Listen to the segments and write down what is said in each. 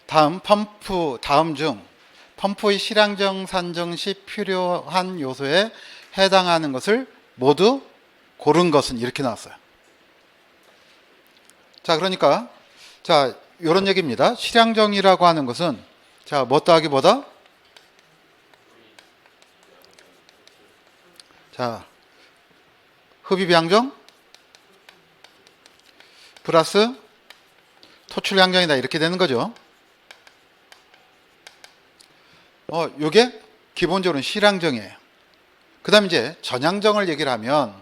다음 중 펌프의 실향정 산정 시 필요한 요소에 해당하는 것을 모두 고른 것은 이렇게 나왔어요. 자, 그러니까 자, 이런 얘기입니다. 실향정이라고 하는 것은 자, 뭐 더하기보다 자, 흡입양정 플러스 토출양정이다 이렇게 되는 거죠. 요게 기본적으로는 실향정이에요. 그 다음에 이제 전향정을 얘기를 하면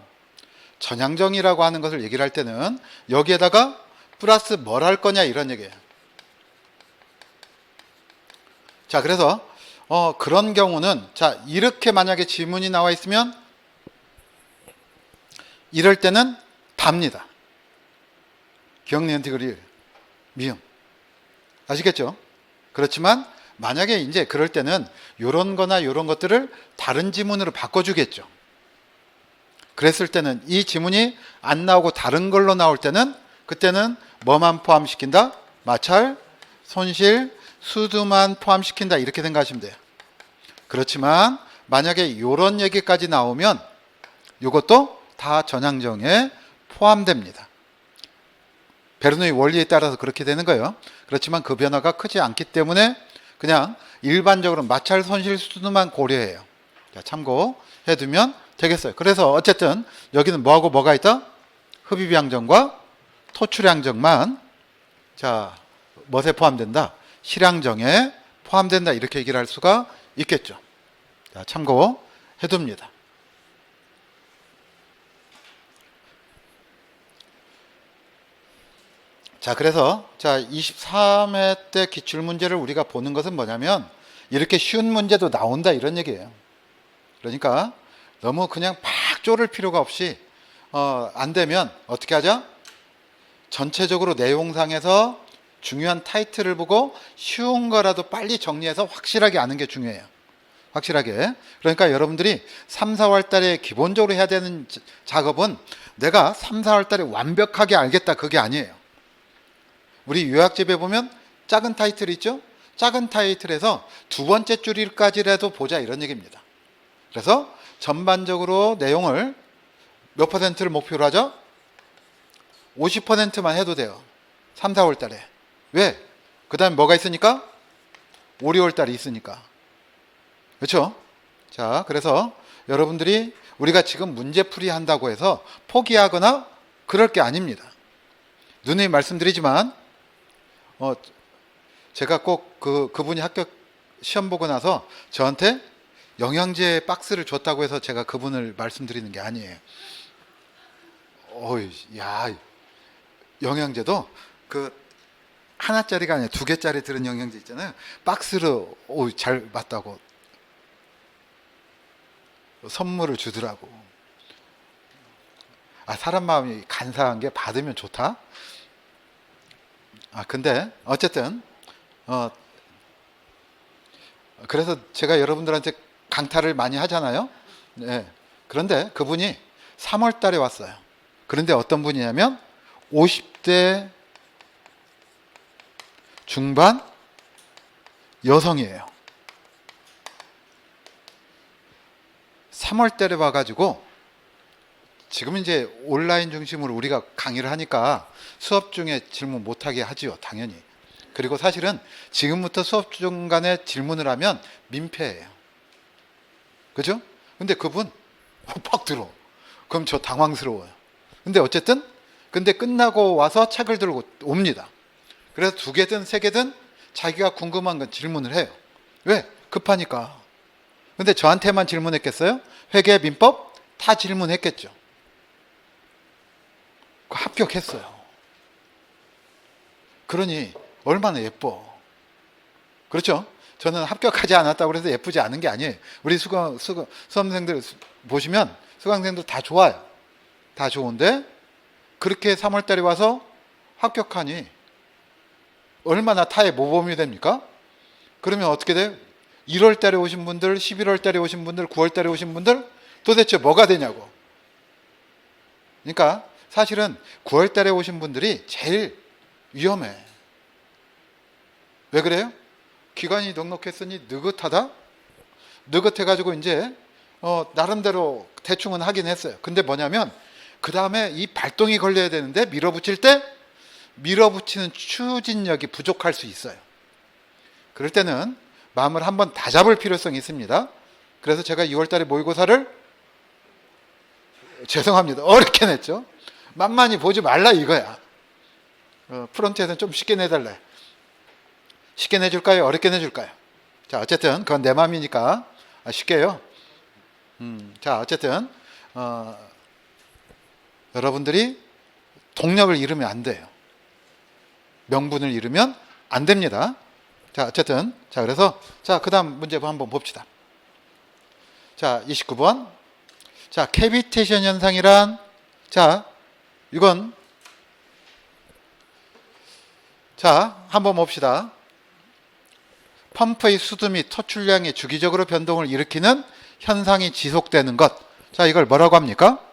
전향정이라고 하는 것을 얘기를 할 때는 여기에다가 플러스 뭘 할 거냐 이런 얘기예요. 자, 그래서 그런 경우는 자, 이렇게 만약에 지문이 나와 있으면 이럴 때는 답니다. 경리언티그릴 미음. 아시겠죠? 그렇지만 만약에 이제 그럴 때는 요런 거나 요런 것들을 다른 지문으로 바꿔주겠죠. 그랬을 때는 이 지문이 안 나오고 다른 걸로 나올 때는 그때는 뭐만 포함시킨다? 마찰, 손실, 수두만 포함시킨다 이렇게 생각하시면 돼요. 그렇지만 만약에 요런 얘기까지 나오면 이것도 다 전향정에 포함됩니다. 베르누이 원리에 따라서 그렇게 되는 거예요. 그렇지만 그 변화가 크지 않기 때문에 그냥 일반적으로 마찰 손실 수두만 고려해요. 자, 참고해두면 되겠어요. 그래서 어쨌든 여기는 뭐하고 뭐가 있다? 흡입양정과 토출양정만 자, 뭐에 포함된다? 실향정에 포함된다 이렇게 얘기를 할 수가 있겠죠. 자, 참고해둡니다. 자, 그래서 자 23회 때 기출문제를 우리가 보는 것은 뭐냐면 이렇게 쉬운 문제도 나온다 이런 얘기예요. 그러니까 너무 그냥 팍 쪼를 필요가 없이 안 되면 어떻게 하자? 전체적으로 내용상에서 중요한 타이틀을 보고 쉬운 거라도 빨리 정리해서 확실하게 아는 게 중요해요. 확실하게. 그러니까 여러분들이 3, 4월 달에 기본적으로 해야 되는 작업은 내가 3, 4월 달에 완벽하게 알겠다 그게 아니에요. 우리 요약집에 보면 작은 타이틀 있죠? 작은 타이틀에서 두 번째 줄까지라도 보자 이런 얘기입니다. 그래서 전반적으로 내용을 몇 퍼센트를 목표로 하죠? 50%만 해도 돼요. 3, 4월 달에. 왜? 그 다음에 뭐가 있으니까? 5, 6월 달에 있으니까. 그렇죠? 자, 그래서 여러분들이 우리가 지금 문제풀이 한다고 해서 포기하거나 그럴 게 아닙니다. 누누이 말씀드리지만 제가 꼭 그분이 합격 시험 보고 나서 저한테 영양제 박스를 줬다고 해서 제가 그분을 말씀드리는 게 아니에요. 야, 영양제도 그 하나짜리가 아니라 2개짜리 들은 영양제 있잖아요. 박스로 잘 맞다고 선물을 주더라고. 사람 마음이 간사한 게 받으면 좋다. 근데 어쨌든 그래서 제가 여러분들한테 강탈을 많이 하잖아요. 네. 그런데 그분이 3월 달에 왔어요. 그런데 어떤 분이냐면 50대 중반 여성이에요. 3월 달에 와가지고 지금 이제 온라인 중심으로 우리가 강의를 하니까 수업 중에 질문 못하게 하지요. 당연히. 그리고 사실은 지금부터 수업 중간에 질문을 하면 민폐예요. 그죠? 근데 그분 팍 들어. 그럼 저 당황스러워요. 근데 어쨌든 근데 끝나고 와서 책을 들고 옵니다. 그래서 2개든 3개든 자기가 궁금한 건 질문을 해요. 왜? 급하니까. 근데 저한테만 질문했겠어요? 회계, 민법 다 질문했겠죠. 합격했어요. 그러니 얼마나 예뻐. 그렇죠? 저는 합격하지 않았다고 해서 예쁘지 않은 게 아니에요. 우리 수험생들 보시면 수강생들 다 좋아요. 다 좋은데 그렇게 3월 달에 와서 합격하니 얼마나 타의 모범이 됩니까? 그러면 어떻게 돼요? 1월 달에 오신 분들, 11월 달에 오신 분들, 9월 달에 오신 분들 도대체 뭐가 되냐고. 그러니까 사실은 9월 달에 오신 분들이 제일 위험해. 왜 그래요? 기관이 넉넉했으니 느긋하다? 느긋해가지고 이제 나름대로 대충은 하긴 했어요. 근데 뭐냐면 그 다음에 이 발동이 걸려야 되는데 밀어붙일 때 밀어붙이는 추진력이 부족할 수 있어요. 그럴 때는 마음을 한번 다 잡을 필요성이 있습니다. 그래서 제가 2월달에 모의고사를 죄송합니다. 어렵게 냈죠. 만만히 보지 말라 이거야. 프론트에서는 좀 쉽게 내달래. 쉽게 내줄까요? 어렵게 내줄까요? 자, 어쨌든 그건 내 마음이니까 쉽게요. 자, 어쨌든 여러분들이 동력을 잃으면 안 돼요. 명분을 잃으면 안 됩니다. 자, 어쨌든 자, 그래서 자, 그다음 문제 한번 봅시다. 자, 29번. 자, 캐비테이션 현상이란 자, 이건 자, 한번 봅시다. 펌프의 수도 및 토출량이 주기적으로 변동을 일으키는 현상이 지속되는 것. 자, 이걸 뭐라고 합니까?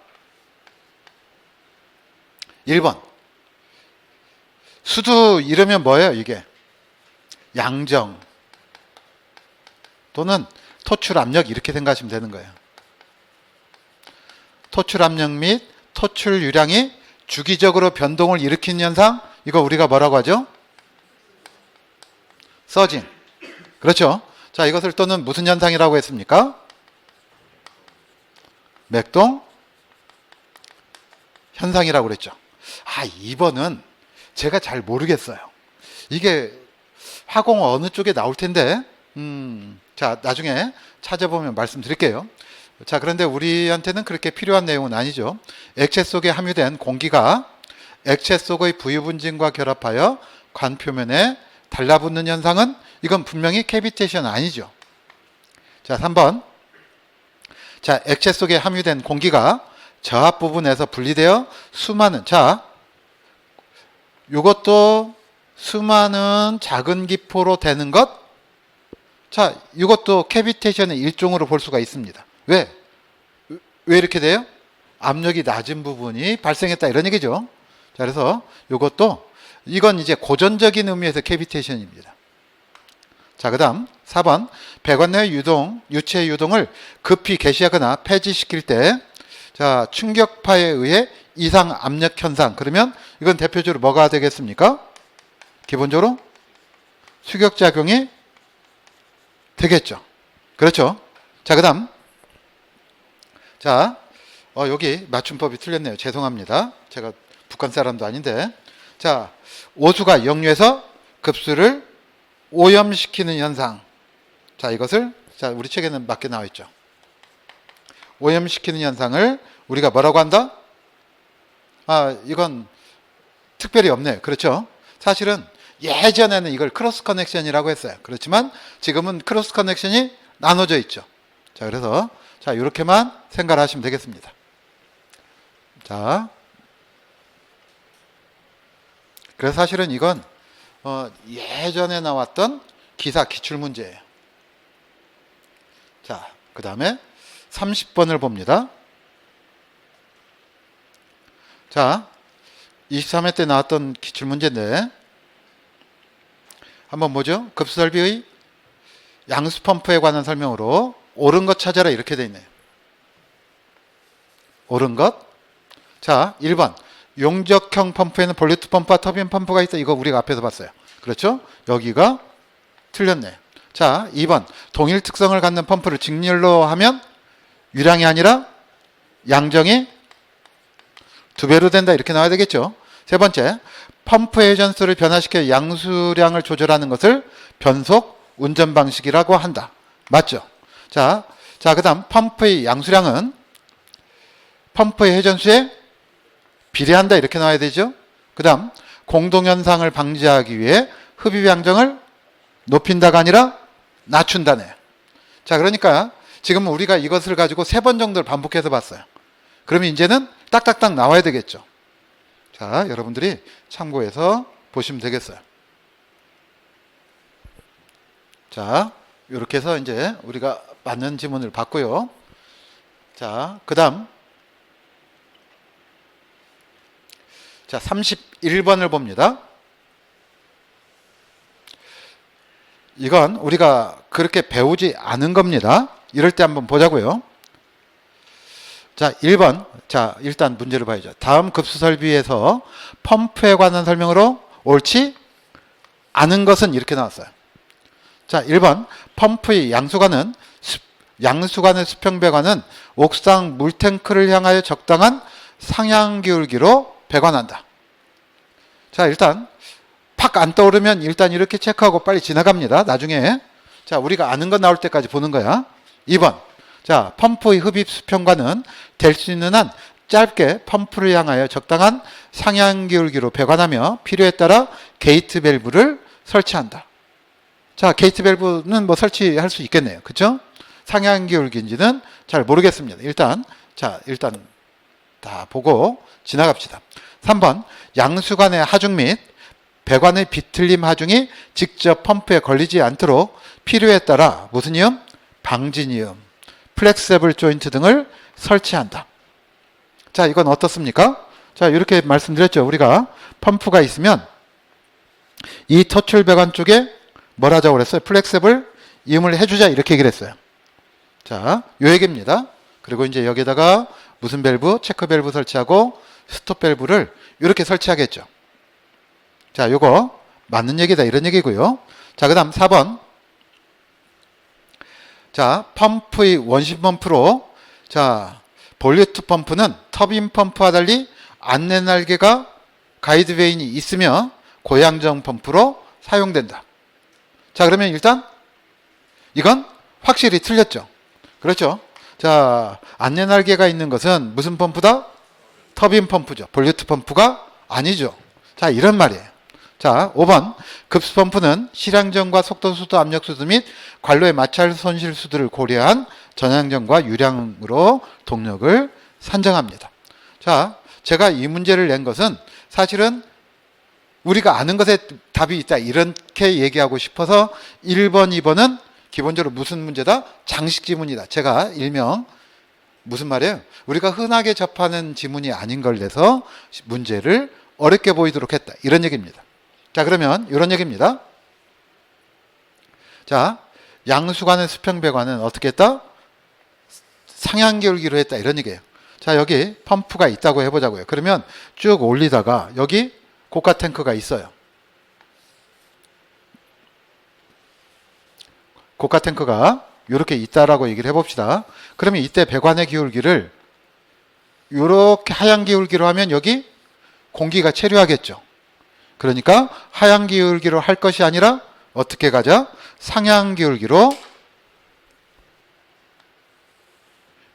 1번. 수도 이러면 뭐예요, 이게? 양정 또는 토출 압력 이렇게 생각하시면 되는 거예요. 토출 압력 및 토출 유량이 주기적으로 변동을 일으키는 현상, 이거 우리가 뭐라고 하죠? 서징. 그렇죠. 자, 이것을 또는 무슨 현상이라고 했습니까? 맥동 현상이라고 그랬죠. 2번은 제가 잘 모르겠어요. 이게 화공 어느 쪽에 나올 텐데, 자, 나중에 찾아보면 말씀드릴게요. 자, 그런데 우리한테는 그렇게 필요한 내용은 아니죠. 액체 속에 함유된 공기가 액체 속의 부유분진과 결합하여 관 표면에 달라붙는 현상은 이건 분명히 캐비테이션 아니죠. 자, 3번. 자, 액체 속에 함유된 공기가 저 앞부분에서 분리되어 수많은, 자, 이것도 수많은 작은 기포로 되는 것. 자, 이것도 캐비테이션의 일종으로 볼 수가 있습니다. 왜 이렇게 돼요? 압력이 낮은 부분이 발생했다 이런 얘기죠. 자, 그래서 이것도 이건 이제 고전적인 의미에서 캐비테이션입니다. 자, 그 다음 4번. 배관 내 유체 유동을 급히 개시하거나 폐지시킬 때 자, 충격파에 의해 이상 압력 현상. 그러면 이건 대표적으로 뭐가 되겠습니까? 기본적으로 수격작용이 되겠죠. 그렇죠. 자, 그 다음. 자, 여기 맞춤법이 틀렸네요. 죄송합니다. 제가 북한 사람도 아닌데. 자, 오수가 역류해서 급수를 오염시키는 현상. 자, 이것을 자, 우리 책에는 맞게 나와 있죠. 오염시키는 현상을 우리가 뭐라고 한다? 이건 특별히 없네요. 그렇죠? 사실은 예전에는 이걸 크로스 커넥션이라고 했어요. 그렇지만 지금은 크로스 커넥션이 나눠져 있죠. 자, 그래서 자, 이렇게만 생각을 하시면 되겠습니다. 자, 그래서 사실은 이건 예전에 나왔던 기사 기출문제예요. 자, 그 다음에 30번을 봅니다. 자, 23회 때 나왔던 기출문제인데 한번 보죠. 급수설비의 양수펌프에 관한 설명으로 옳은 것 찾아라 이렇게 되어 있네요. 옳은 것. 자, 1번. 용접형 펌프에는 볼리트 펌프와 터빈 펌프가 있다. 이거 우리가 앞에서 봤어요. 그렇죠? 여기가 틀렸네. 자, 2번. 동일 특성을 갖는 펌프를 직렬로 하면 유량이 아니라 양정이 2배로 된다. 이렇게 나와야 되겠죠. 세 번째. 펌프 회전수를 변화시켜 양수량을 조절하는 것을 변속 운전 방식이라고 한다. 맞죠? 자, 그 다음 펌프의 양수량은 펌프의 회전수에 비례한다. 이렇게 나와야 되죠. 그 다음 공동현상을 방지하기 위해 흡입 양정을 높인다가 아니라 낮춘다네. 자, 그러니까 지금 우리가 이것을 가지고 3번 정도를 반복해서 봤어요. 그러면 이제는 딱딱딱 나와야 되겠죠. 자, 여러분들이 참고해서 보시면 되겠어요. 자, 이렇게 해서 이제 우리가 맞는 지문을 봤고요. 자, 그 다음 자, 31번을 봅니다. 이건 우리가 그렇게 배우지 않은 겁니다. 이럴 때 한번 보자고요. 자, 1번. 자, 일단 문제를 봐야죠. 다음 급수 설비에서 펌프에 관한 설명으로 옳지 않은 것은 이렇게 나왔어요. 자, 1번. 펌프의 양수관의 수평배관은 옥상 물탱크를 향하여 적당한 상향 기울기로 배관한다. 자, 일단 팍 안 떠오르면 일단 이렇게 체크하고 빨리 지나갑니다. 나중에. 자, 우리가 아는 거 나올 때까지 보는 거야. 2번. 자, 펌프의 흡입 수평관은 될 수 있는 한 짧게 펌프를 향하여 적당한 상향 기울기로 배관하며 필요에 따라 게이트 밸브를 설치한다. 자, 게이트 밸브는 뭐 설치할 수 있겠네요. 그쵸? 상향 기울기인지는 잘 모르겠습니다. 일단 다 보고 지나갑시다. 3번. 양수관의 하중 및 배관의 비틀림 하중이 직접 펌프에 걸리지 않도록 필요에 따라 무슨 이음? 방진 이음, 플렉서블 조인트 등을 설치한다. 자, 이건 어떻습니까? 자, 이렇게 말씀드렸죠. 우리가 펌프가 있으면 이 토출 배관 쪽에 뭘 하자고 그랬어요? 플렉서블 이음을 해주자 이렇게 얘기를 했어요. 자, 요 얘기입니다. 그리고 이제 여기다가 무슨 밸브? 체크 밸브 설치하고 스톱 밸브를 이렇게 설치하겠죠. 자, 요거 맞는 얘기다 이런 얘기고요. 자, 그 다음 4번. 자, 펌프의 원심 펌프로, 자, 볼리트 펌프는 터빈 펌프와 달리 안내 날개가 가이드 베인이 있으며 고양정 펌프로 사용된다. 자, 그러면 일단 이건 확실히 틀렸죠. 그렇죠. 자, 안내 날개가 있는 것은 무슨 펌프다? 터빈 펌프죠. 볼리트 펌프가 아니죠. 자, 이런 말이에요. 자, 5번. 급수펌프는 실향전과 속도수도 압력수도 및 관로의 마찰 손실수들을 고려한 전향전과 유량으로 동력을 산정합니다. 자, 제가 이 문제를 낸 것은 사실은 우리가 아는 것에 답이 있다 이렇게 얘기하고 싶어서 1번, 2번은 기본적으로 무슨 문제다? 장식 지문이다. 제가 일명 무슨 말이에요? 우리가 흔하게 접하는 지문이 아닌 걸 내서 문제를 어렵게 보이도록 했다. 이런 얘기입니다. 자, 그러면 이런 얘기입니다. 자, 양수관의 수평배관은 어떻게 했다? 상향 기울기로 했다. 이런 얘기예요. 자, 여기 펌프가 있다고 해보자고요. 그러면 쭉 올리다가 여기 고가 탱크가 있어요. 고가 탱크가 이렇게 있다라고 얘기를 해봅시다. 그러면 이때 배관의 기울기를 이렇게 하향 기울기로 하면 여기 공기가 체류하겠죠. 그러니까 하향 기울기로 할 것이 아니라 어떻게 가자? 상향 기울기로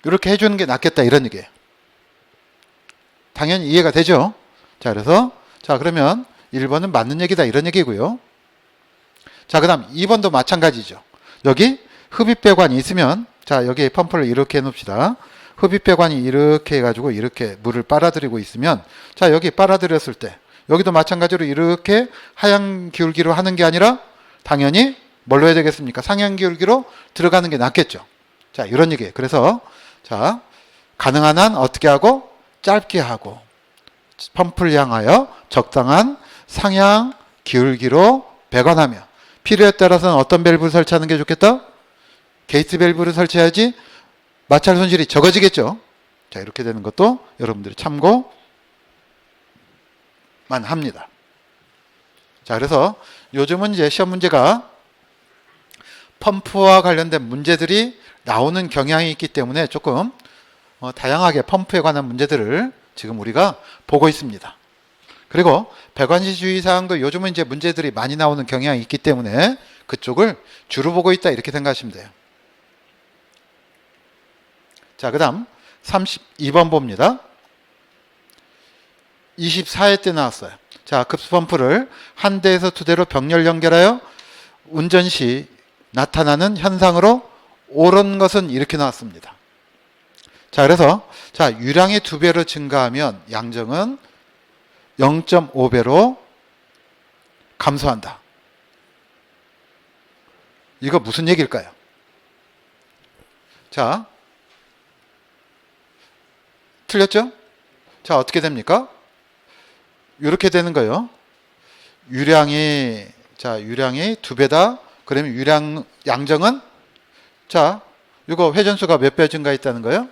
이렇게 해주는 게 낫겠다 이런 얘기예요. 당연히 이해가 되죠? 자, 그래서 자, 그러면 1번은 맞는 얘기다 이런 얘기고요. 자, 그 다음 2번도 마찬가지죠. 여기 흡입배관이 있으면 자, 여기 펌프를 이렇게 해놓읍시다. 흡입배관이 이렇게 해가지고 이렇게 물을 빨아들이고 있으면 자, 여기 빨아들였을 때 여기도 마찬가지로 이렇게 하향 기울기로 하는 게 아니라 당연히 뭘로 해야 되겠습니까? 상향 기울기로 들어가는 게 낫겠죠. 자, 이런 얘기예요. 그래서 자, 가능한 한 어떻게 하고 짧게 하고 펌프를 향하여 적당한 상향 기울기로 배관하며 필요에 따라서는 어떤 밸브를 설치하는 게 좋겠다? 게이트 밸브를 설치해야지 마찰 손실이 적어지겠죠. 자, 이렇게 되는 것도 여러분들이 참고만 합니다. 자, 그래서 요즘은 이제 시험 문제가 펌프와 관련된 문제들이 나오는 경향이 있기 때문에 조금 다양하게 펌프에 관한 문제들을 지금 우리가 보고 있습니다. 그리고 배관시 주의사항도 요즘은 이제 문제들이 많이 나오는 경향이 있기 때문에 그쪽을 주로 보고 있다 이렇게 생각하시면 돼요. 자, 그 다음 32번 봅니다. 24회 때 나왔어요. 자, 급수펌프를 한 대에서 두 대로 병렬 연결하여 운전 시 나타나는 현상으로 옳은 것은 이렇게 나왔습니다. 자, 그래서 자, 유량이 2배로 증가하면 양정은 0.5배로 감소한다. 이거 무슨 얘기일까요? 자, 틀렸죠? 자, 어떻게 됩니까? 이렇게 되는 거예요. 유량이 2배다. 그러면 양정은 자, 이거 회전수가 몇 배 증가했다는 거예요?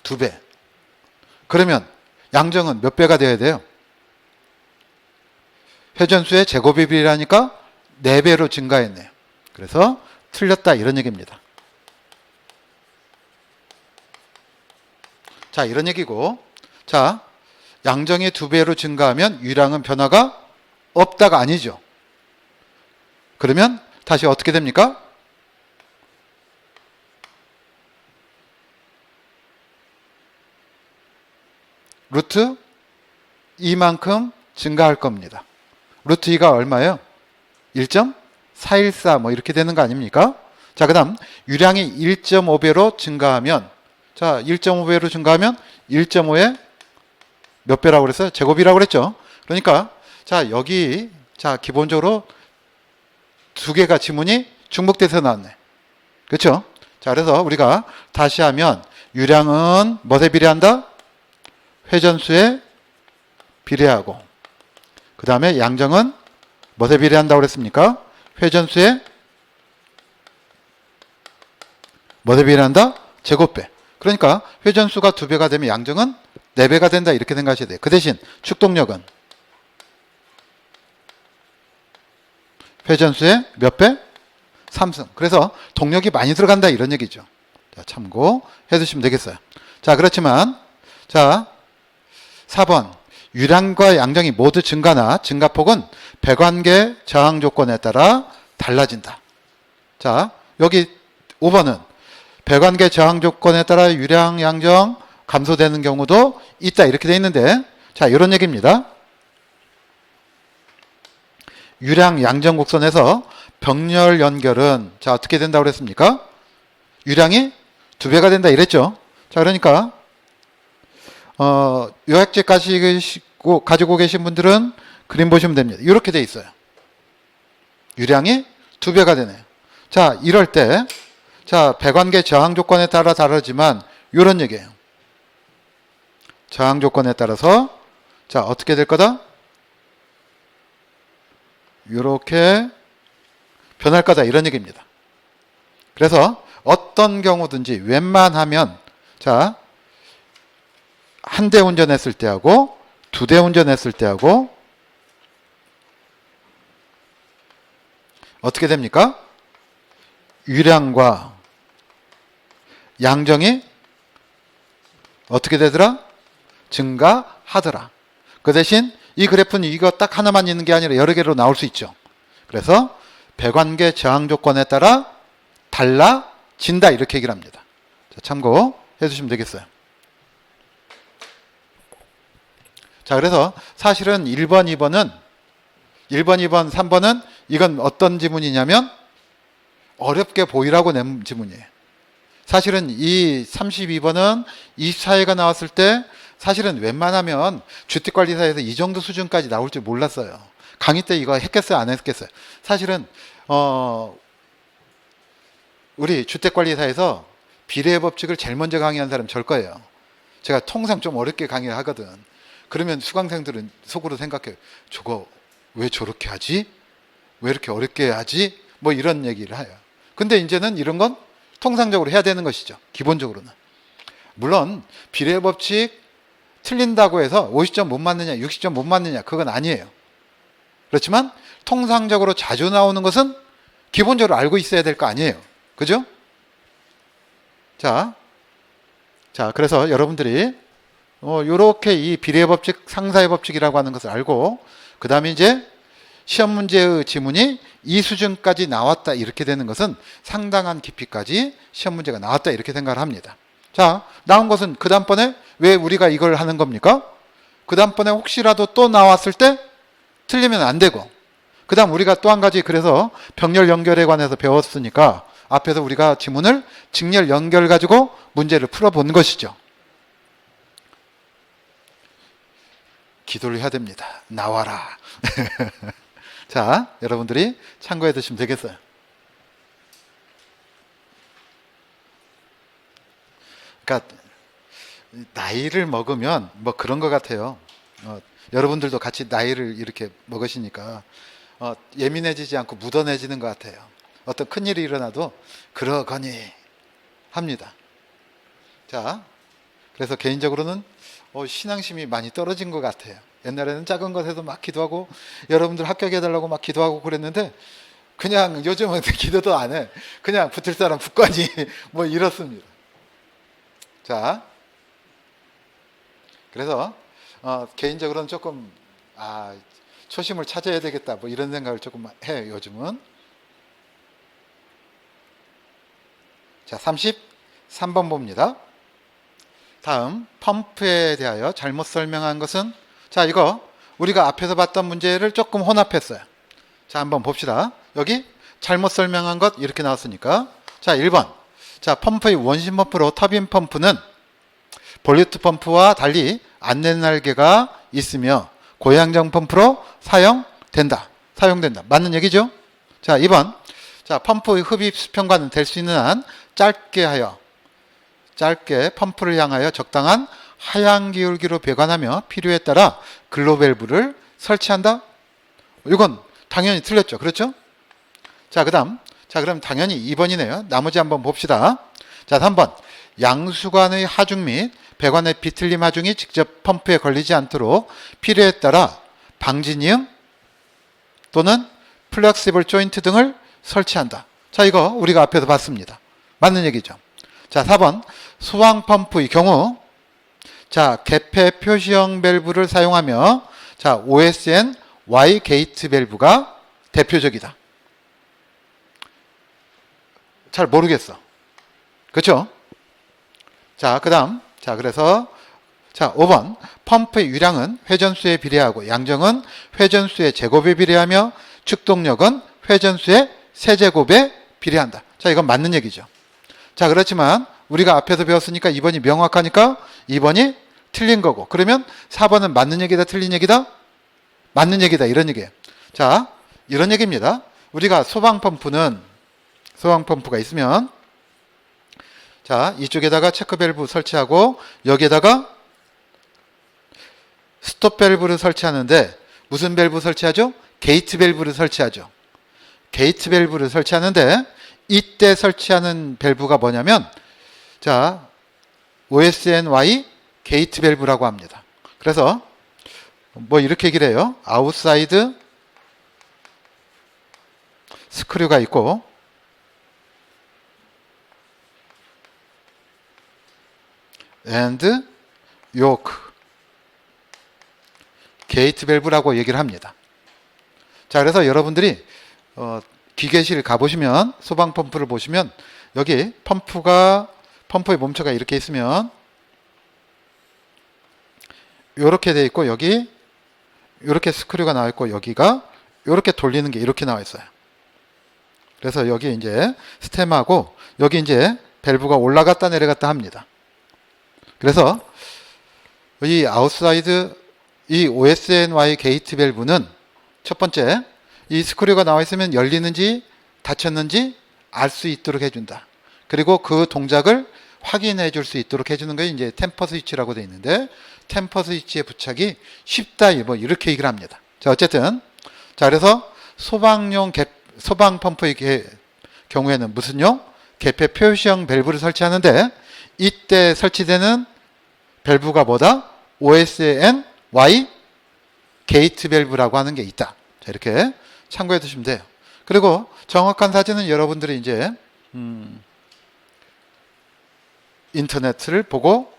2배. 그러면 양정은 몇 배가 돼야 돼요? 회전수의 제곱의 비례라니까 4배로 증가했네요. 그래서 틀렸다 이런 얘기입니다. 자, 이런 얘기고, 자, 양정이 2배로 증가하면 유량은 변화가 없다가 아니죠. 그러면 다시 어떻게 됩니까? 루트 2만큼 증가할 겁니다. 루트 2가 얼마예요? 1.414 뭐 이렇게 되는 거 아닙니까? 자, 그 다음 유량이 1.5배로 증가하면, 자, 1.5배로 증가하면 1.5에 몇 배라고 그랬어요? 제곱이라고 그랬죠. 그러니까 자, 여기 자, 기본적으로 두 개가 지문이 중복돼서 나왔네. 그렇죠? 자, 그래서 우리가 다시 하면 유량은 뭐에 비례한다? 회전수에 비례하고, 그 다음에 양정은 뭐에 비례한다고 그랬습니까? 회전수에 뭐에 비례한다? 제곱배. 그러니까 회전수가 2배가 되면 양정은 4배가 된다 이렇게 생각하셔야 돼요. 그 대신 축동력은 회전수의 몇 배? 3승. 그래서 동력이 많이 들어간다 이런 얘기죠. 자, 참고해 두시면 되겠어요. 자, 그렇지만 자, 4번 유량과 양정이 모두 증가나 증가폭은 배관계 저항 조건에 따라 달라진다. 자, 여기 5번은 배관계 저항 조건에 따라 유량, 양정 감소되는 경우도 있다 이렇게 돼 있는데, 자, 이런 얘기입니다. 유량, 양정 곡선에서 병렬 연결은 자, 어떻게 된다고 그랬습니까? 유량이 2배가 된다 이랬죠. 자, 그러니까 요약제 가지고 계신 분들은 그림 보시면 됩니다. 이렇게 돼 있어요. 유량이 2배가 되네요. 자, 이럴 때 자, 배관계 저항 조건에 따라 다르지만 이런 얘기예요. 저항 조건에 따라서 자, 어떻게 될 거다? 이렇게 변할 거다 이런 얘기입니다. 그래서 어떤 경우든지 웬만하면 자, 한 대 운전했을 때하고 2대 운전했을 때하고 어떻게 됩니까? 유량과 양정이 어떻게 되더라? 증가하더라. 그 대신 이 그래프는 이거 딱 하나만 있는 게 아니라 여러 개로 나올 수 있죠. 그래서 배관계 저항 조건에 따라 달라진다 이렇게 얘기를 합니다. 자, 참고해 주시면 되겠어요. 자, 그래서 사실은 1번, 2번, 3번은 이건 어떤 지문이냐면 어렵게 보이라고 낸 지문이에요. 사실은 이 32번은 24회가 나왔을 때 사실은 웬만하면 주택관리사에서 이 정도 수준까지 나올 줄 몰랐어요. 강의 때 이거 했겠어요? 안 했겠어요? 사실은 우리 주택관리사에서 비례 법칙을 제일 먼저 강의한 사람 절 거예요. 제가 통상 좀 어렵게 강의를 하거든. 그러면 수강생들은 속으로 생각해요. 저거 왜 저렇게 하지? 왜 이렇게 어렵게 하지? 뭐 이런 얘기를 해요. 근데 이제는 이런 건 통상적으로 해야 되는 것이죠. 기본적으로는. 물론 비례 법칙 틀린다고 해서 50점 못 맞느냐 60점 못 맞느냐 그건 아니에요. 그렇지만 통상적으로 자주 나오는 것은 기본적으로 알고 있어야 될 거 아니에요. 그죠? 자, 그래서 여러분들이 요렇게 이 비례 법칙, 상사의 법칙이라고 하는 것을 알고 그 다음에 이제 시험 문제의 지문이 이 수준까지 나왔다 이렇게 되는 것은 상당한 깊이까지 시험 문제가 나왔다 이렇게 생각을 합니다. 자, 나온 것은 그 다음번에 왜 우리가 이걸 하는 겁니까? 그 다음번에 혹시라도 또 나왔을 때 틀리면 안 되고, 그 다음 우리가 또 한 가지 그래서 병렬 연결에 관해서 배웠으니까 앞에서 우리가 지문을 직렬 연결 가지고 문제를 풀어본 것이죠. 기도를 해야 됩니다. 나와라. 자, 여러분들이 참고해 두시면 되겠어요. 그러니까 나이를 먹으면 뭐 그런 것 같아요. 여러분들도 같이 나이를 이렇게 먹으시니까 예민해지지 않고 묻어내지는 것 같아요. 어떤 큰일이 일어나도 그러거니 합니다. 자, 그래서 개인적으로는 신앙심이 많이 떨어진 것 같아요. 옛날에는 작은 것에도 막 기도하고 여러분들 합격해달라고 막 기도하고 그랬는데 그냥 요즘은 기도도 안 해. 그냥 붙을 사람 붙거니 뭐 이렇습니다. 자, 그래서 개인적으로는 조금 초심을 찾아야 되겠다 뭐 이런 생각을 조금 해요. 요즘은. 자, 33번 봅니다. 다음 펌프에 대하여 잘못 설명한 것은, 자, 이거 우리가 앞에서 봤던 문제를 조금 혼합했어요. 자, 한번 봅시다. 여기 잘못 설명한 것 이렇게 나왔으니까, 자, 1번. 자, 펌프의 원심 펌프로 터빈 펌프는 볼리트 펌프와 달리 안내 날개가 있으며 고양정 펌프로 사용된다. 맞는 얘기죠? 자, 2번. 자, 펌프의 흡입 수평과는 될 수 있는 한 짧게 펌프를 향하여 적당한 하향 기울기로 배관하며 필요에 따라 글로밸브를 설치한다. 이건 당연히 틀렸죠. 그렇죠? 자, 그럼 당연히 2번이네요. 나머지 한번 봅시다. 자, 3번. 양수관의 하중 및 배관의 비틀림 하중이 직접 펌프에 걸리지 않도록 필요에 따라 방진이응 또는 플렉시블 조인트 등을 설치한다. 자, 이거 우리가 앞에서 봤습니다. 맞는 얘기죠. 자, 4번. 소방 펌프의 경우, 자, 개폐 표시형 밸브를 사용하며, 자, OSN Y 게이트 밸브가 대표적이다. 잘 모르겠어. 그렇죠? 자, 그래서 5번. 펌프의 유량은 회전수에 비례하고 양정은 회전수의 제곱에 비례하며 축동력은 회전수의 세제곱에 비례한다. 자, 이건 맞는 얘기죠. 자, 그렇지만 우리가 앞에서 배웠으니까 2번이 명확하니까 2번이 틀린 거고, 그러면 4번은 맞는 얘기다 틀린 얘기다? 맞는 얘기다 이런 얘기예요. 자, 이런 얘기입니다. 우리가 소방 펌프가 있으면, 자, 이쪽에다가 체크 밸브 설치하고 여기에다가 스톱 밸브를 설치하는데 무슨 밸브 설치하죠? 게이트 밸브를 설치하죠. 게이트 밸브를 설치하는데 이때 설치하는 밸브가 뭐냐면, 자, OSNY 게이트 밸브라고 합니다. 그래서 뭐 이렇게 얘기를 해요. 아웃사이드 스크류가 있고 and 요크 게이트 밸브라고 얘기를 합니다. 자, 그래서 여러분들이 기계실 가보시면 소방 펌프를 보시면 여기 펌프의 몸체가 이렇게 있으면 이렇게 돼 있고 여기 이렇게 스크류가 나와 있고 여기가 이렇게 돌리는 게 이렇게 나와 있어요. 그래서 여기 이제 스템하고 여기 이제 밸브가 올라갔다 내려갔다 합니다. 그래서 이 아웃사이드 이 OSNY 게이트 밸브는 첫 번째, 이 스크류가 나와 있으면 열리는지 닫혔는지 알 수 있도록 해준다. 그리고 그 동작을 확인해 줄 수 있도록 해주는 게 이제 템퍼 스위치라고 되어 있는데, 템퍼 스위치의 부착이 쉽다 뭐 이렇게 얘기를 합니다. 자, 어쨌든 자, 그래서 소방 펌프의 경우에는 무슨요? 개폐 표시형 밸브를 설치하는데 이때 설치되는 밸브가 뭐다? OSNY 게이트 밸브라고 하는 게 있다. 자, 이렇게 참고해 두시면 돼요. 그리고 정확한 사진은 여러분들이 이제 인터넷을 보고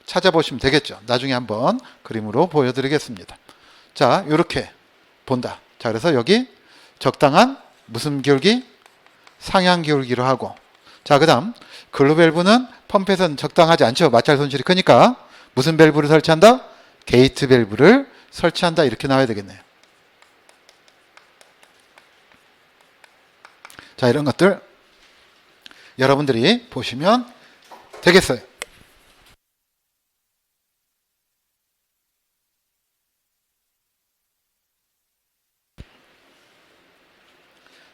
찾아보시면 되겠죠. 나중에 한번 그림으로 보여드리겠습니다. 자, 이렇게 본다. 자, 그래서 여기 적당한 무슨 기울기? 상향 기울기로 하고, 자, 그 다음 글로밸브는 펌프에서는 적당하지 않죠. 마찰 손실이 크니까 무슨 밸브를 설치한다? 게이트 밸브를 설치한다. 이렇게 나와야 되겠네요. 자, 이런 것들 여러분들이 보시면 되겠어요.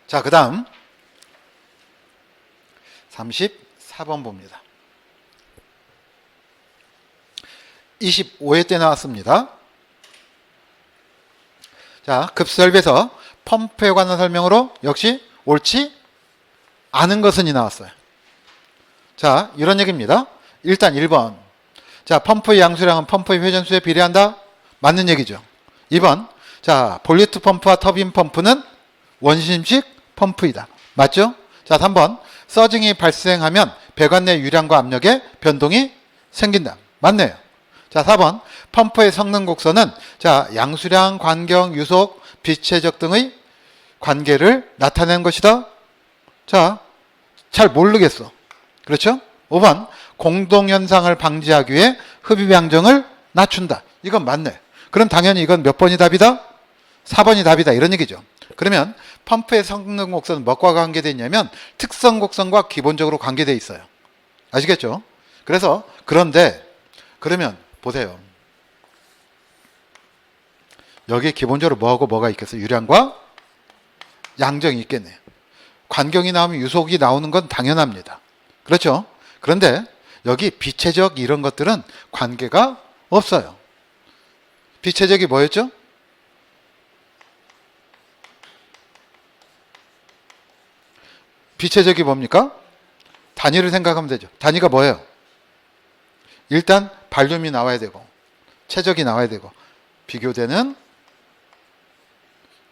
자, 그 다음 34번 봅니다. 25회 때 나왔습니다. 자, 급수설비에서 펌프에 관한 설명으로 역시 옳지 않은 것은이 나왔어요. 자, 이런 얘기입니다. 일단 1번. 자, 펌프의 양수량은 펌프의 회전수에 비례한다? 맞는 얘기죠. 2번. 자, 볼리트 펌프와 터빈 펌프는 원심식 펌프이다. 맞죠? 자, 3번. 서징이 발생하면 배관 내 유량과 압력에 변동이 생긴다. 맞네요. 자, 4번. 펌프의 성능 곡선은 자, 양수량, 관경, 유속, 비체적 등의 관계를 나타내는 것이다. 자, 잘 모르겠어. 그렇죠? 5번. 공동현상을 방지하기 위해 흡입 양정을 낮춘다. 이건 맞네. 그럼 당연히 이건 몇 번이 답이다? 4번이 답이다. 이런 얘기죠. 그러면 펌프의 성능 곡선은 뭐과 관계되어 있냐면 특성 곡선과 기본적으로 관계되어 있어요. 아시겠죠? 그래서 그런데 그러면 보세요. 여기 기본적으로 뭐하고 뭐가 있겠어요? 유량과 양정이 있겠네요. 관경이 나오면 유속이 나오는 건 당연합니다. 그렇죠? 그런데 여기 비체적 이런 것들은 관계가 없어요. 비체적이 뭐였죠? 비체적이 뭡니까? 단위를 생각하면 되죠. 단위가 뭐예요? 일단 발륨이 나와야 되고 최적이 나와야 되고 비교되는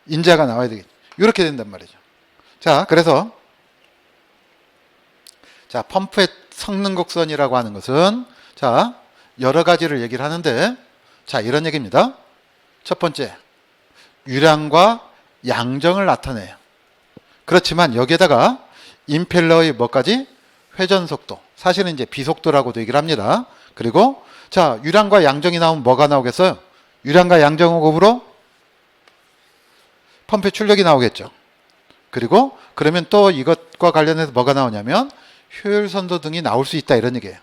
인자가 나와야 되겠죠. 이렇게 된단 말이죠. 자, 그래서 자, 펌프의 성능 곡선이라고 하는 것은 자, 여러 가지를 얘기를 하는데 자, 이런 얘기입니다. 첫 번째, 유량과 양정을 나타내요. 그렇지만 여기에다가 임펠러의 뭐까지? 회전속도. 사실은 이제 비속도라고도 얘기를 합니다. 그리고 자, 유량과 양정이 나오면 뭐가 나오겠어요? 유량과 양정의 곱으로 펌프의 출력이 나오겠죠. 그리고 그러면 또 이것과 관련해서 뭐가 나오냐면 효율 선도 등이 나올 수 있다 이런 얘기예요.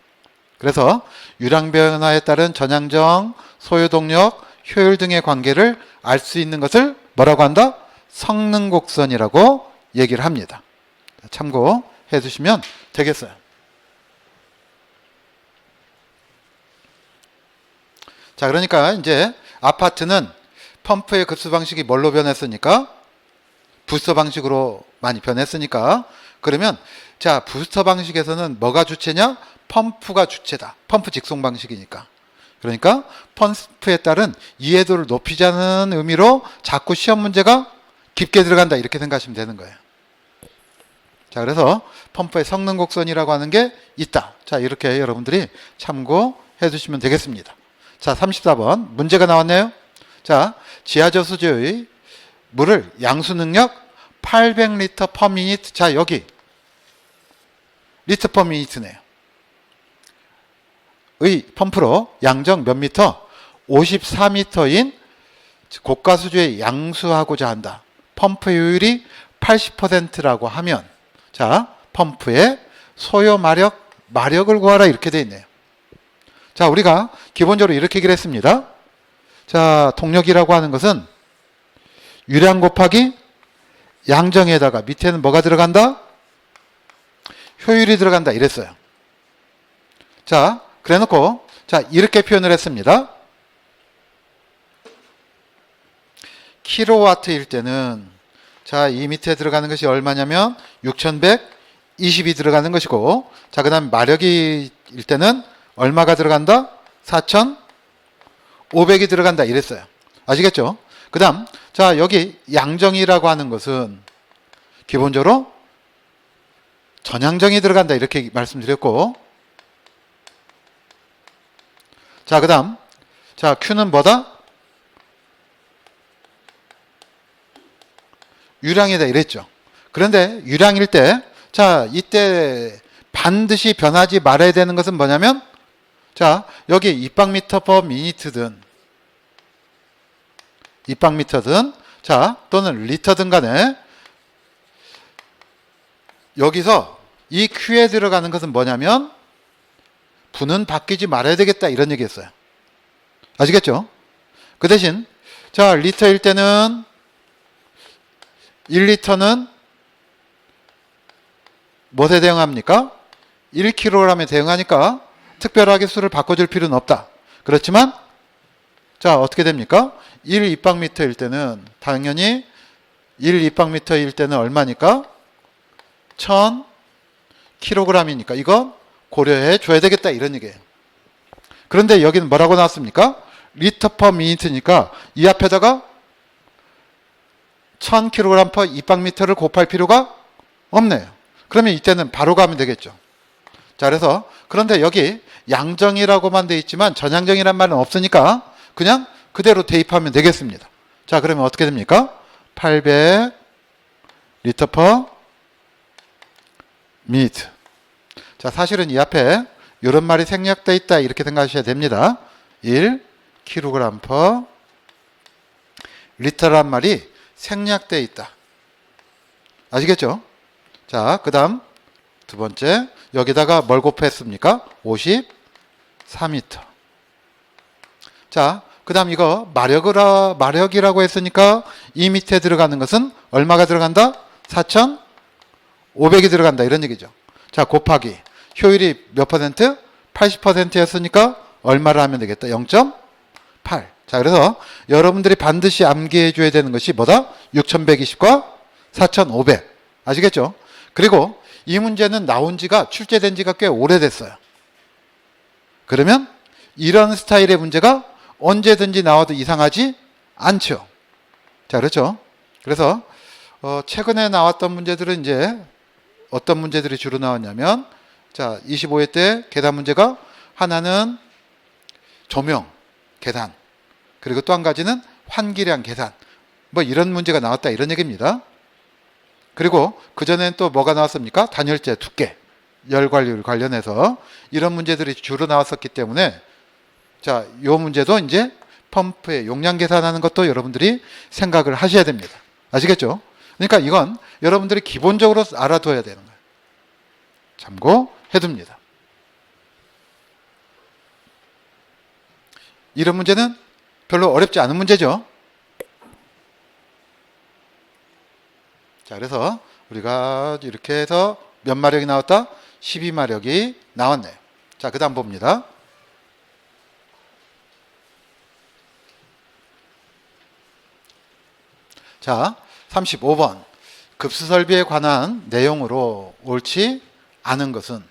그래서 유량 변화에 따른 전향정, 소요 동력, 효율 등의 관계를 알 수 있는 것을 뭐라고 한다? 성능 곡선이라고 얘기를 합니다. 참고해 주시면 되겠어요. 자, 그러니까 이제 아파트는 펌프의 급수 방식이 뭘로 변했으니까? 부스터 방식으로 많이 변했으니까 그러면 자, 부스터 방식에서는 뭐가 주체냐? 펌프가 주체다. 펌프 직송 방식이니까. 그러니까 펌프에 따른 이해도를 높이자는 의미로 자꾸 시험 문제가 깊게 들어간다 이렇게 생각하시면 되는 거예요. 자, 그래서 펌프의 성능 곡선이라고 하는 게 있다. 자, 이렇게 여러분들이 참고해 주시면 되겠습니다. 자, 34번 문제가 나왔네요. 자, 지하저수지의 물을 양수 능력 800리터 퍼 미니트. 자, 여기 리터 퍼 미니트네요. 의 펌프로 양정 몇 미터? 54미터인 고가 수주에 양수하고자 한다. 펌프 효율이 80%라고 하면 자, 펌프의 소요 마력을 구하라 이렇게 되어 있네요. 자, 우리가 기본적으로 이렇게 얘기를 했습니다. 자, 동력이라고 하는 것은 유량 곱하기 양정에다가 밑에는 뭐가 들어간다? 효율이 들어간다 이랬어요. 자, 그래 놓고 자, 이렇게 표현을 했습니다. 킬로와트일 때는 자, 이 밑에 들어가는 것이 얼마냐면 6120이 들어가는 것이고 자, 그 다음 마력일 때는 얼마가 들어간다? 4500이 들어간다 이랬어요. 아시겠죠? 그 다음 자, 여기 양정이라고 하는 것은 기본적으로 전향정이 들어간다 이렇게 말씀드렸고 자, 그 다음 자, Q는 뭐다? 유량이다 이랬죠. 그런데 유량일 때 자, 이때 반드시 변하지 말아야 되는 것은 뭐냐면 자, 여기 입방미터 퍼 미니트든 입방미터든 자, 또는 리터든 간에 여기서 이 Q에 들어가는 것은 뭐냐면 분은 바뀌지 말아야 되겠다 이런 얘기했어요. 아시겠죠? 그 대신 자, 리터일 때는 1리터는 무엇에 대응합니까? 1kg에 대응하니까 특별하게 수를 바꿔줄 필요는 없다. 그렇지만 자, 어떻게 됩니까? 1 입방미터일 때는 당연히 1 입방미터일 때는 얼마니까? 1000kg이니까 이거 고려해 줘야 되겠다 이런 얘기예요. 그런데 여기는 뭐라고 나왔습니까? 리터 퍼 미니트니까 이 앞에다가 1000kg per 입방미터를 곱할 필요가 없네요. 그러면 이때는 바로 가면 되겠죠. 자, 그래서 그런데 여기 양정이라고만 돼 있지만 전양정이란 말은 없으니까 그냥 그대로 대입하면 되겠습니다. 자, 그러면 어떻게 됩니까? 800 리터 퍼 미니트. 자, 사실은 이 앞에 이런 말이 생략되어 있다 이렇게 생각하셔야 됩니다. 1 kg per 리터란 말이 생략되어 있다. 아시겠죠? 자, 그 다음 두 번째 여기다가 뭘 곱했습니까? 54m. 자, 그 다음 이거 마력이라고 했으니까 이 밑에 들어가는 것은 얼마가 들어간다? 4,500이 들어간다 이런 얘기죠. 자, 곱하기 효율이 몇 퍼센트? 80%였으니까 얼마를 하면 되겠다? 0.8. 자, 그래서 여러분들이 반드시 암기해 줘야 되는 것이 뭐다? 6120과 4500. 아시겠죠? 그리고 이 문제는 나온 지가 출제된 지가 꽤 오래됐어요. 그러면 이런 스타일의 문제가 언제든지 나와도 이상하지 않죠. 자, 그렇죠? 그래서 최근에 나왔던 문제들은 이제 어떤 문제들이 주로 나왔냐면 자, 25회 때 계산 문제가 하나는 조명 계산 그리고 또 한 가지는 환기량 계산 뭐 이런 문제가 나왔다 이런 얘기입니다. 그리고 그전엔 또 뭐가 나왔습니까? 단열재 두께 열관리율 관련해서 이런 문제들이 주로 나왔었기 때문에 자, 요 문제도 이제 펌프의 용량 계산하는 것도 여러분들이 생각을 하셔야 됩니다. 아시겠죠? 그러니까 이건 여러분들이 기본적으로 알아둬야 되는 거예요. 참고해둡니다. 이런 문제는 별로 어렵지 않은 문제죠. 자, 그래서 우리가 이렇게 해서 몇 마력이 나왔다? 12마력이 나왔네요. 자, 그 다음 봅니다. 자, 35번. 급수 설비에 관한 내용으로 옳지 않은 것은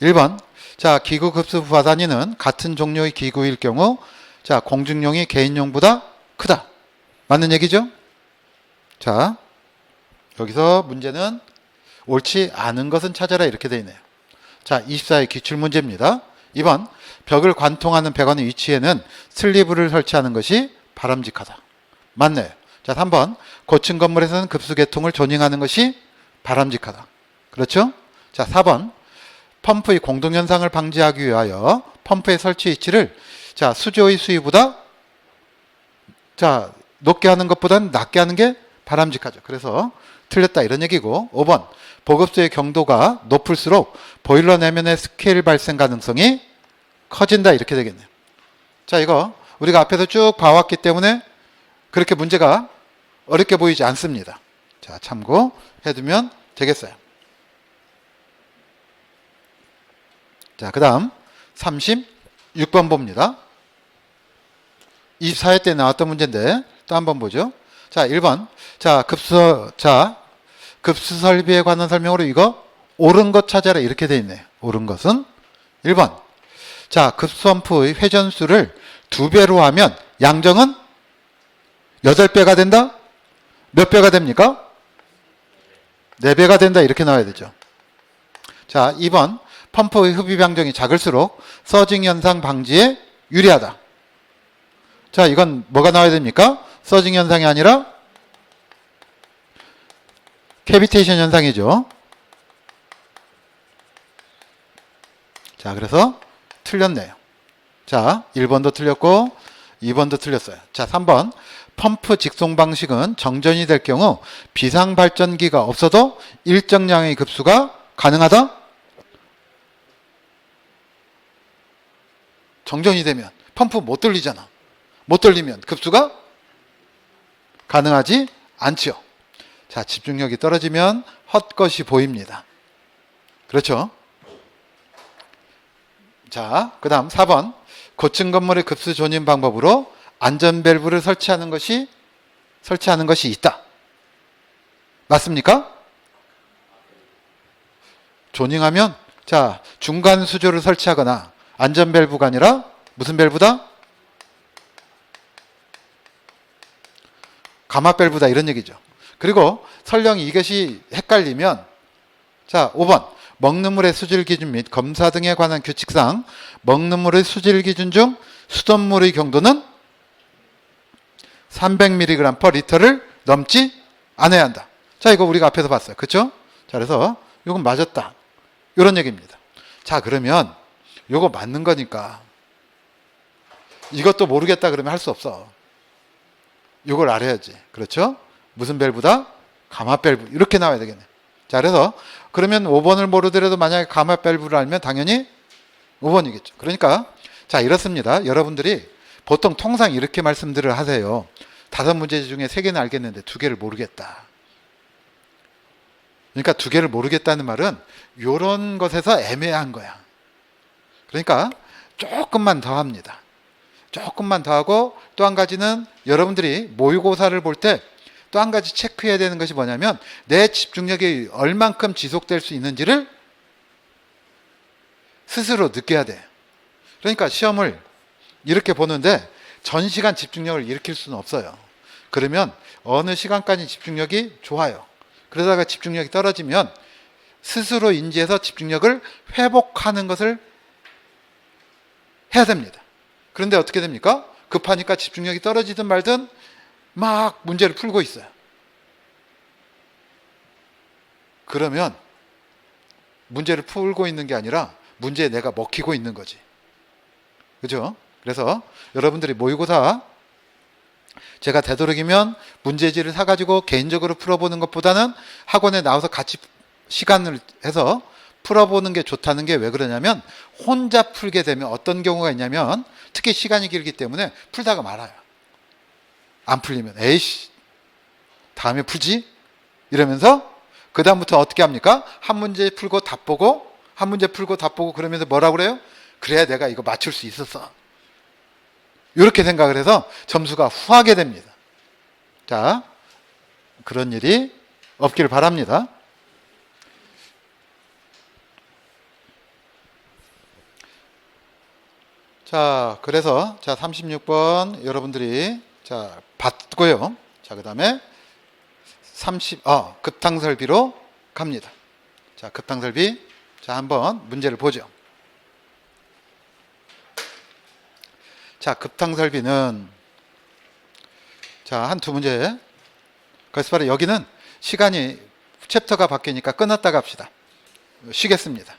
1번. 자, 기구 급수 부하단위는 같은 종류의 기구일 경우 자, 공중용이 개인용보다 크다. 맞는 얘기죠? 자, 여기서 문제는 옳지 않은 것은 찾아라 이렇게 되어 있네요. 자, 24의 기출문제입니다. 2번. 벽을 관통하는 배관의 위치에는 슬리브를 설치하는 것이 바람직하다. 맞네요. 자, 3번. 고층 건물에서는 급수 계통을 조닝하는 것이 바람직하다. 그렇죠? 자, 4번. 펌프의 공동현상을 방지하기 위하여 펌프의 설치 위치를 자, 수조의 수위보다 자, 높게 하는 것보다는 낮게 하는 게 바람직하죠. 그래서 틀렸다 이런 얘기고 5번. 보급수의 경도가 높을수록 보일러 내면의 스케일 발생 가능성이 커진다 이렇게 되겠네요. 자, 이거 우리가 앞에서 쭉 봐왔기 때문에 그렇게 문제가 어렵게 보이지 않습니다. 자, 참고해두면 되겠어요. 자, 그 다음 36번 봅니다. 24회 때 나왔던 문제인데 또 한번 보죠. 자, 1번. 자, 급수 설비에 관한 설명으로 이거 옳은 것 찾아라 이렇게 돼 있네요. 옳은 것은 1번. 자, 급수펌프의 회전수를 2배로 하면 양정은 8배가 된다? 몇 배가 됩니까? 4배가 된다 이렇게 나와야 되죠. 자, 2번. 펌프의 흡입 양정이 작을수록 서징 현상 방지에 유리하다. 자, 이건 뭐가 나와야 됩니까? 서징 현상이 아니라 캐비테이션 현상이죠. 자, 그래서 틀렸네요. 자, 1번도 틀렸고 2번도 틀렸어요. 자, 3번. 펌프 직송 방식은 정전이 될 경우 비상 발전기가 없어도 일정량의 급수가 가능하다? 정전이 되면 펌프 못 돌리잖아. 못 돌리면 급수가 가능하지 않지요. 자, 집중력이 떨어지면 헛것이 보입니다. 그렇죠? 자, 그 다음 4번. 고층 건물의 급수 존인 방법으로 안전 밸브를 설치하는 것이 있다. 맞습니까? 조닝하면 자, 중간 수조를 설치하거나 안전 밸브가 아니라 무슨 밸브다? 가마 밸브다 이런 얘기죠. 그리고 설령 이것이 헷갈리면 자, 5번 먹는 물의 수질 기준 및 검사 등에 관한 규칙상 먹는 물의 수질 기준 중 수돗물의 경도는 300mg/L를 넘지 않아야 한다. 자, 이거 우리가 앞에서 봤어요. 그렇죠? 자, 그래서 이건 맞았다. 이런 얘기입니다. 자, 그러면 이거 맞는 거니까 이것도 모르겠다 그러면 할 수 없어. 이걸 알아야지. 그렇죠? 무슨 밸브다? 가마 밸브. 이렇게 나와야 되겠네. 자, 그래서 그러면 5번을 모르더라도 만약에 가마 밸브를 알면 당연히 5번이겠죠. 그러니까 자, 이렇습니다. 여러분들이 보통 통상 이렇게 말씀들을 하세요. 5문제 중에 3개는 알겠는데 2개를 모르겠다. 그러니까 2개를 모르겠다는 말은 이런 것에서 애매한 거야. 그러니까 조금만 더 합니다. 조금만 더 하고 또 한 가지는 여러분들이 모의고사를 볼 때 또 한 가지 체크해야 되는 것이 뭐냐면 내 집중력이 얼만큼 지속될 수 있는지를 스스로 느껴야 돼. 그러니까 시험을 이렇게 보는데 전 시간 집중력을 일으킬 수는 없어요. 그러면 어느 시간까지 집중력이 좋아요. 그러다가 집중력이 떨어지면 스스로 인지해서 집중력을 회복하는 것을 해야 됩니다. 그런데 어떻게 됩니까? 급하니까 집중력이 떨어지든 말든 막 문제를 풀고 있어요. 그러면 문제를 풀고 있는 게 아니라 문제에 내가 먹히고 있는 거지. 그죠? 그래서 여러분들이 모의고사 제가 되도록이면 문제지를 사가지고 개인적으로 풀어보는 것보다는 학원에 나와서 같이 시간을 해서 풀어보는 게 좋다는 게 왜 그러냐면 혼자 풀게 되면 어떤 경우가 있냐면 특히 시간이 길기 때문에 풀다가 말아요. 안 풀리면 에이씨 다음에 풀지? 이러면서 그 다음부터 어떻게 합니까? 한 문제 풀고 답 보고 한 문제 풀고 답 보고 그러면서 뭐라고 그래요? 그래야 내가 이거 맞출 수 있었어. 이렇게 생각을 해서 점수가 후하게 됩니다. 자, 그런 일이 없기를 바랍니다. 자, 그래서 자 36번 여러분들이 자 봤고요. 자, 그다음에 급탕설비로 갑니다. 자, 급탕설비. 자, 한번 문제를 보죠. 자, 급탕설비는 자, 한 2문제. 그래서 바로 여기는 시간이 챕터가 바뀌니까 끊었다가 합시다. 쉬겠습니다.